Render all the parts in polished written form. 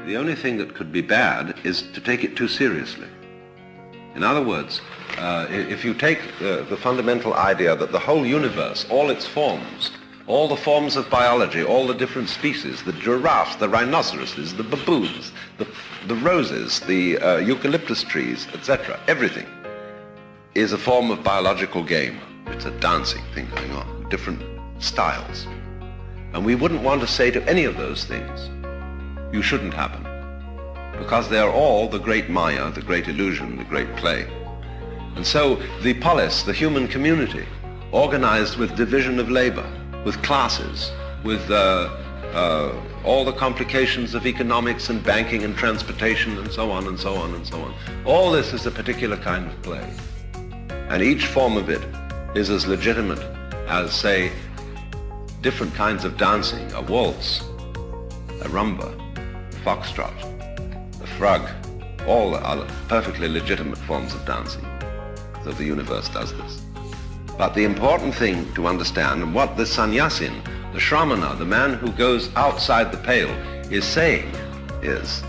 The only thing that could be bad is to take it too seriously. In other words, if you take the fundamental idea that the whole universe, all its forms, all the forms of biology, all the different species, the giraffes, the rhinoceroses, the baboons, the roses, the eucalyptus trees, etc., everything is a form of biological game. It's a dancing thing going on, different styles. And we wouldn't want to say to any of those things, you shouldn't happen, because they are all the great Maya, the great illusion, the great play. And so the polis, the human community, organized with division of labor, with classes, with all the complications of economics and banking and transportation and so on and so on and so on. All this is a particular kind of play. And each form of it is as legitimate as, say, different kinds of dancing, a waltz, a rumba, foxtrot, the frog, all are perfectly legitimate forms of dancing. So the universe does this. But the important thing to understand, and what the sannyasin, the shramana, the man who goes outside the pale, is saying is,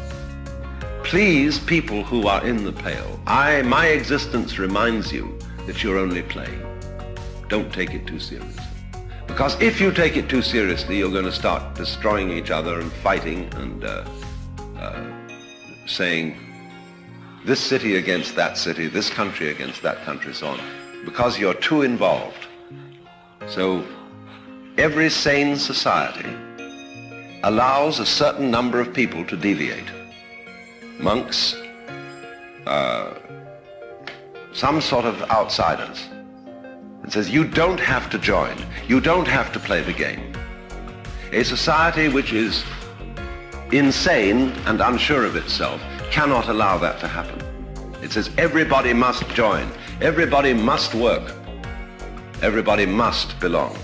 please, people who are in the pale, my existence reminds you that you're only playing. Don't take it too seriously. Because if you take it too seriously, you're going to start destroying each other and fighting and saying this city against that city, this country against that country, so on, because you're too involved. So every sane society allows a certain number of people to deviate. Monks, some sort of outsiders. It says you don't have to join, you don't have to play the game. A society which is insane and unsure of itself cannot allow that to happen. It says everybody must join, everybody must work, everybody must belong.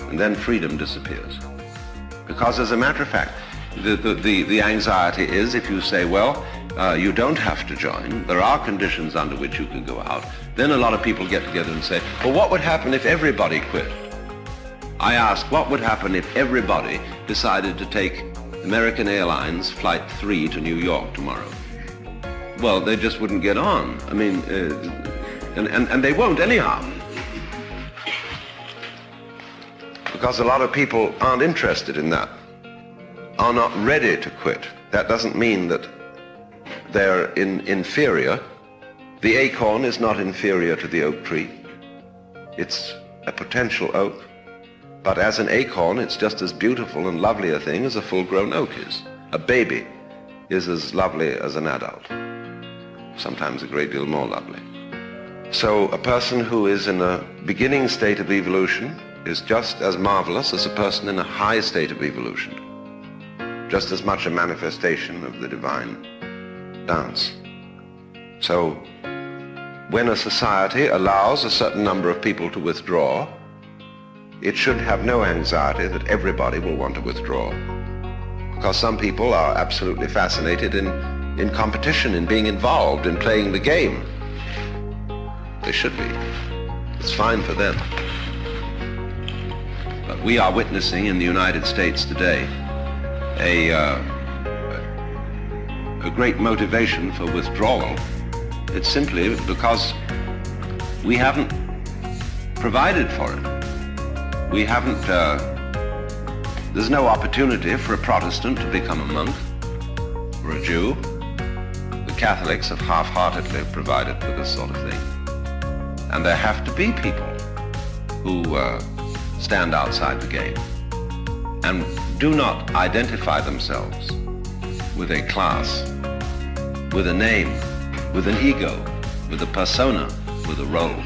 And then freedom disappears. Because as a matter of fact, the anxiety is if you say, well, you don't have to join, there are conditions under which you can go out, then a lot of people get together and say, well, what would happen if everybody quit? I ask, what would happen if everybody decided to take American Airlines Flight 3 to New York tomorrow? Well, they just wouldn't get on. I mean, and they won't anyhow. Because a lot of people aren't interested in that, are not ready to quit. That doesn't mean that they're inferior. The acorn is not inferior to the oak tree. It's a potential oak. But as an acorn, it's just as beautiful and lovely a thing as a full-grown oak is. A baby is as lovely as an adult, sometimes a great deal more lovely. So a person who is in a beginning state of evolution is just as marvelous as a person in a high state of evolution, just as much a manifestation of the divine dance. So when a society allows a certain number of people to withdraw, it should have no anxiety that everybody will want to withdraw, because some people are absolutely fascinated in competition, in being involved, in playing the game. They should be. It's fine for them. But we are witnessing in the United States today a great motivation for withdrawal. It's simply because we haven't provided for it. We haven't, there's no opportunity for a Protestant to become a monk or a Jew. The Catholics have half-heartedly provided for this sort of thing. And there have to be people who stand outside the game and do not identify themselves with a class, with a name, with an ego, with a persona, with a role.